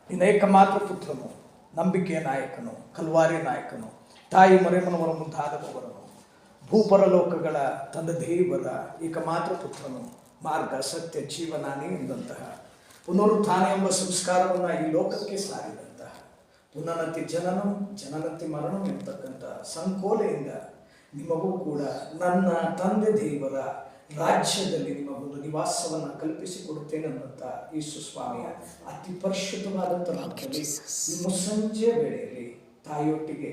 ನಿನ್ನ ಏಕಮಾತ್ರ ಪುತ್ರನು, ನಂಬಿಕೆಯ ನಾಯಕನು, ಕಲ್ವಾರಿ ನಾಯಕನು, ತಾಯಿ ಮರೆಮನವರ ಮುಂತಾದವರನು, ಭೂಪರಲೋಕಗಳ ತಂದ ದೇವರ ಏಕಮಾತ್ರ ಪುತ್ರನು, ಮಾರ್ಗ ಸತ್ಯ ಜೀವನಾನೇ ಎಂದಂತಹ ಪುನರುತ್ಥಾನ ಎಂಬ ಸಂಸ್ಕಾರವನ್ನು ಈ ಲೋಕಕ್ಕೆ ಸಾರಿದಂತಹ ಪುನನತಿ ಜನನಂ ಜನನತಿ ಮರಣಂ ಎಂಬತಕ್ಕಂಥ ಸಂಕೋಲೆಯಿಂದ ನಿಮಗೂ ಕೂಡ ನನ್ನ ತಂದೆ ದೇವರ ರಾಜ್ಯದಲ್ಲಿ ನಿಮಗೊಂದು ನಿವಾಸವನ್ನು ಕಲ್ಪಿಸಿಕೊಡುತ್ತೇನೆ ಅನ್ನಂತ ಯೇಸು ಸ್ವಾಮಿಯ ಅತಿ ಪರಿಶುದ್ಧವಾದಂಥ ನಾಮದಲ್ಲಿ ಈ ಮುಸ್ಸಂಜೆ ವೇಳೆಯಲ್ಲಿ ತಾಯಿಯೊಟ್ಟಿಗೆ,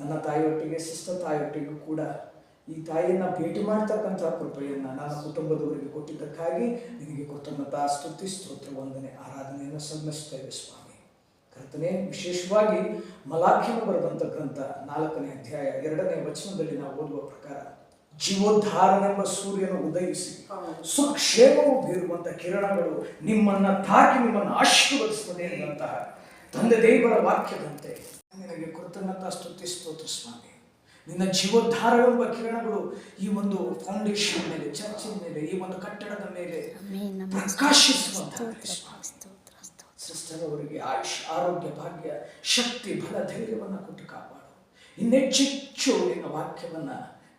ನನ್ನ ತಾಯಿಯೊಟ್ಟಿಗೆ, ಸಿಸ್ಟರ್ ತಾಯಿಯೊಟ್ಟಿಗೂ ಕೂಡ ಈ ತಾಯಿಯನ್ನು ಭೇಟಿ ಮಾಡ್ತಕ್ಕಂಥ ಕೃಪೆಯನ್ನು ನನ್ನ ಕುಟುಂಬದವರಿಗೆ ಕೊಟ್ಟಿದ್ದಕ್ಕಾಗಿ ನಿನಗೆ ಕೃತಜ್ಞತಾ ಸ್ತುತಿ ಸ್ತೋತ್ರ ವಂದನೆ ಆರಾಧನೆಯನ್ನು ಸಲ್ಲಿಸ್ತೇವೆ ಸ್ವಾಮಿ. ಕರ್ತನೆ, ವಿಶೇಷವಾಗಿ ಮಲಾಖಿಯನ್ನು ಬರೆದಂಥ ಗ್ರಂಥ 4ನೇ ಅಧ್ಯಾಯ 2ನೇ ವಚನದಲ್ಲಿ ನಾವು ಓದುವ ಪ್ರಕಾರ ಜೀವೋದ್ಧಾರನೆಂಬ ಸೂರ್ಯನು ಉದಯಿಸಿ ಸುಕ್ಷೇಮವು ಬೀರುವಂಥ ಕಿರಣಗಳು ನಿಮ್ಮನ್ನ ತಾಕಿ ನಿಮ್ಮನ್ನು ಆಶೀರ್ವದಿಸುತ್ತದೆ ಎನ್ನುವಂತಹ ತಂದೆ ದೇವರ ವಾಕ್ಯದಂತೆ ನಿನಗೆ ಕೃತಜ್ಞತಾ ಸ್ತುತಿ ಸ್ತೋತ್ರ ಸ್ವಾಮಿ. ನಿನ್ನ ಜೀವೋದ್ಧಾರವೆಂಬ ಕಿರಣಗಳು ಈ ಒಂದು ಫೌಂಡೇಶನ್ ಮೇಲೆ, ಚರ್ಚಿನ ಮೇಲೆ, ಈ ಒಂದು ಕಟ್ಟಡದ ಮೇಲೆ ಪ್ರಕಾಶಿಸುವಂತಹ ಸಿಸ್ಟರ್ ಅವರಿಗೆ ಆಯುಷ್, ಆರೋಗ್ಯ, ಭಾಗ್ಯ, ಶಕ್ತಿ, ಬಲ, ಧೈರ್ಯವನ್ನು ಕೊಟ್ಟು ಕಾಪಾಡು. ಇನ್ನೆಚ್ಚೆಚ್ಚು ನಿನ್ನ ವಾಕ್ಯವನ್ನ,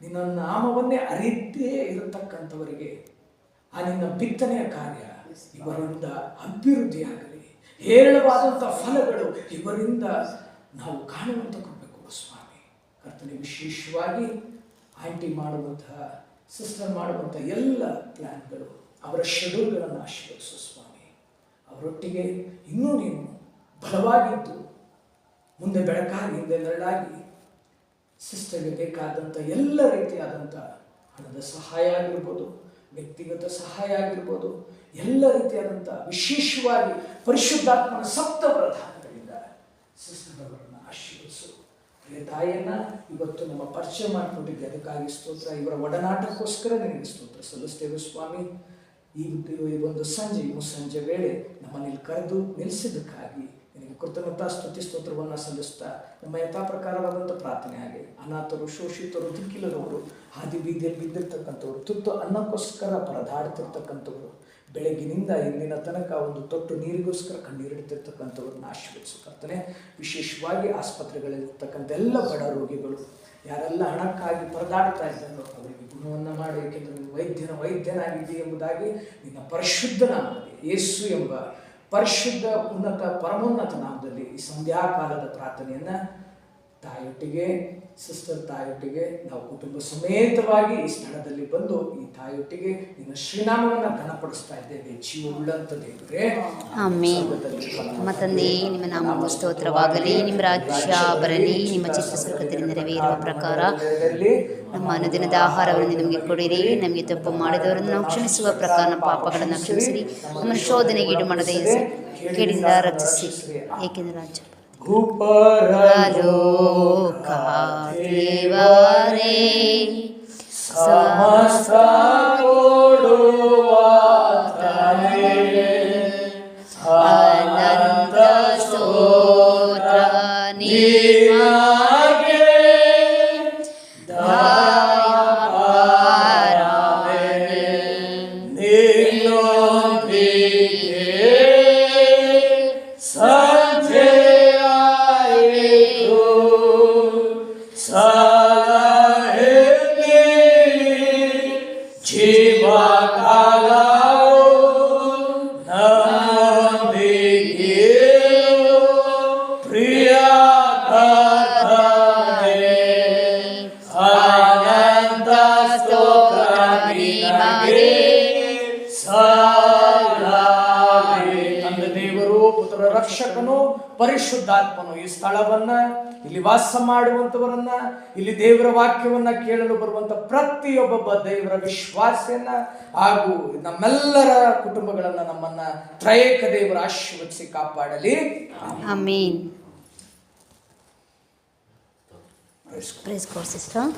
ನಿನ್ನ ನಾಮವನ್ನೇ ಅರಿತೇ ಇರತಕ್ಕಂಥವರಿಗೆ ಆ ನಿನ್ನ ಬಿತ್ತನೆಯ ಕಾರ್ಯ ಇವರಿಂದ ಅಭಿವೃದ್ಧಿಯಾಗಲಿ, ಹೇರಳವಾದಂಥ ಫಲಗಳು ಇವರಿಂದ ನಾವು ಕಾಣುವಂಥ ಕೃಪೆ ಕೊಡು ಸ್ವಾಮಿ. ಕರ್ತನೆ, ವಿಶೇಷವಾಗಿ ಆಂಟಿ ಮಾಡುವಂತಹ, ಸಿಸ್ಟರ್ ಮಾಡುವಂಥ ಎಲ್ಲ ಪ್ಲ್ಯಾನ್ಗಳು, ಅವರ ಶೆಡ್ಯೂಲ್ಗಳನ್ನು ಆಶೀರ್ವದಿಸು ಸ್ವಾಮಿ. ಅವರೊಟ್ಟಿಗೆ ಇನ್ನೂ ನೀನು ಬಲವಾಗಿದ್ದು ಮುಂದೆ ಬೆಳಕಾಗಿ, ಹಿಂದೆ ನೆರಳಾಗಿ ಸಿಸ್ಟರ್ಗೆ ಬೇಕಾದಂಥ ಎಲ್ಲ ರೀತಿಯಾದಂಥ ಹಣದ ಸಹಾಯ ಆಗಿರ್ಬೋದು, ವ್ಯಕ್ತಿಗತ ಸಹಾಯ ಆಗಿರ್ಬೋದು, ಎಲ್ಲ ರೀತಿಯಾದಂಥ ವಿಶೇಷವಾಗಿ ಪರಿಶುದ್ಧಾತ್ಮನ ಸಪ್ತ ಪ್ರಧಾನಗಳಿಂದ ಸಿಸ್ಟರ್ ಅವರನ್ನು ಆಶೀರ್ವದಿಸು. ತಾಯಿಯನ್ನ ಇವತ್ತು ನಮ್ಮ ಪರಿಚಯ ಮಾಡಿಕೊಂಡಿದ್ದೆ, ಅದಕ್ಕಾಗಿ ಸ್ತೋತ್ರ. ಇವರ ಒಡನಾಟಕ್ಕೋಸ್ಕರ ನಿನಗೆ ಸ್ತೋತ್ರ ಸಲ್ಲಿಸ್ತೇವೆ ಸ್ವಾಮಿ. ಈ ಒಂದು ಸಂಜೆ, ಮುಸ್ಸಂಜೆ ವೇಳೆ ನಮ್ಮಲ್ಲಿ ಕರೆದು ನಿಲ್ಲಿಸಿದ್ದಕ್ಕಾಗಿ ನಿನಗೆ ಕೃತಜ್ಞತಾ ಸ್ತುತಿ ಸ್ತೋತ್ರವನ್ನು ಸಲ್ಲಿಸ್ತಾ ನಮ್ಮ ಯಥಾ ಪ್ರಕಾರವಾದಂಥ ಪ್ರಾರ್ಥನೆ ಹಾಗೆ ಅನಾಥರು, ಶೋಷಿತರು, ದಿಕ್ಕಿಲ್ಲದವರು, ಹಾದಿ ಬೀದಿಯಲ್ಲಿ ಬಿದ್ದಿರ್ತಕ್ಕಂಥವ್ರು, ತುತ್ತು ಅನ್ನಕ್ಕೋಸ್ಕರ ಪರದಾಡ್ತಿರ್ತಕ್ಕಂಥವ್ರು, ಬೆಳಗಿನಿಂದ ಇಂದಿನ ತನಕ ಒಂದು ತೊಟ್ಟು ನೀರಿಗೋಸ್ಕರ ಕಣ್ಣೀರಿಡ್ತಿರ್ತಕ್ಕಂಥವ್ರನ್ನ ಆಶೀರ್ವದಿಸುತ್ತಾರೆ. ವಿಶೇಷವಾಗಿ ಆಸ್ಪತ್ರೆಗಳಲ್ಲಿರ್ತಕ್ಕಂಥ ಎಲ್ಲ ಬಡ ರೋಗಿಗಳು, ಯಾರೆಲ್ಲ ಹಣಕ್ಕಾಗಿ ಪರದಾಡ್ತಾ ಇದ್ದಾರೋ ಅವರಿಗೆ ಗುಣವನ್ನು ಮಾಡು, ಏಕೆಂದರೆ ನೀನು ವೈದ್ಯನಾಗಿದ್ದೆ ಎಂಬುದಾಗಿ ನಿನ್ನ ಪರಿಶುದ್ಧ ನಾಮದಲ್ಲಿ, ಯೇಸು ಎಂಬ ಪರಿಶುದ್ಧ ಉನ್ನತ ಪರಮೋನ್ನತ ನಾಮದಲ್ಲಿ ಈ ಸಂಧ್ಯಾಕಾಲದ ಪ್ರಾರ್ಥನೆಯನ್ನು ತಾಯಿಯೊಟ್ಟಿಗೆ, ಸಿಸ್ಟರ್ ತಾಯಿಯೊಟ್ಟಿಗೆ ನಾವು ಕುಟುಂಬ ಸಮೇತವಾಗಿ ಈ ಸ್ಥಳದಲ್ಲಿ ಬಂದು ಈ ತಾಯಿಯೊಟ್ಟಿಗೆ ನಿನ್ನ ಶ್ರೀನಾಮವನ್ನು ಘನಪಡಿಸ್ತಾ ಇದ್ದೇವೆ. ಜೀವವುಳ್ಳಂಥ ದೇವರೇ, ಆಮೆನ್. ನಮ್ಮ ತಂದೆ, ನಿಮ್ಮ ನಾಮವು ಸ್ತೋತ್ರವಾಗಲಿ, ನಿಮ್ಮ ರಾಜ್ಯ ಬರಲಿ, ನಿಮ್ಮ ಚಿತ್ತ ಸ್ವರ್ಗದಲ್ಲಿ ನೆರವೇರುವ ಪ್ರಕಾರ ನಮ್ಮ ಅನುದಿನದ ಆಹಾರವನ್ನು ನಮಗೆ ಕೊಡಿರಿ, ನಮಗೆ ತಪ್ಪು ಮಾಡಿದವರನ್ನು ನಾವು ಕ್ಷಮಿಸುವ ಪ್ರಕಾರ ನಮ್ಮ ಪಾಪಗಳನ್ನು ಕ್ಷಮಿಸಿರಿ, ನಮ್ಮ ಶೋಧನೆಗೆ ಈಡು ಮಾಡದೆ ಕೇಡಿಂದ ರಕ್ಷಿಸಿ, ಏಕೆಂದರೆ ರಾಜ್ಯ ಉಪರಲೋಕ ದೇವರೇ ಸಮಸ್ತ ಕೊಡುವಾತನೇ, ಅನಂತ ಸ್ತೋತ್ರ ನಿನಗೆ, ದಯಾಪಾರನೇ ನಿನ್ನೊಂದಿಗೆ ರಕ್ಷಕನು ಪರಿಶುದ್ಧಾತ್ಮನು ಈ ಸ್ಥಳವನ್ನ, ಇಲ್ಲಿ ವಾಸ ಮಾಡುವಂಥವರನ್ನ, ಇಲ್ಲಿ ದೇವರ ವಾಕ್ಯವನ್ನ ಕೇಳಲು ಬರುವಂತ ಪ್ರತಿಯೊಬ್ಬ ದೇವರ ವಿಶ್ವಾಸನ ಹಾಗೂ ನಮ್ಮೆಲ್ಲರ ಕುಟುಂಬಗಳನ್ನ, ನಮ್ಮನ್ನ ತ್ರಯೇಕ ದೇವರ ಆಶೀರ್ವದಿಸಿ ಕಾಪಾಡಲಿ. ಆಮೆನ್. Praise God sister.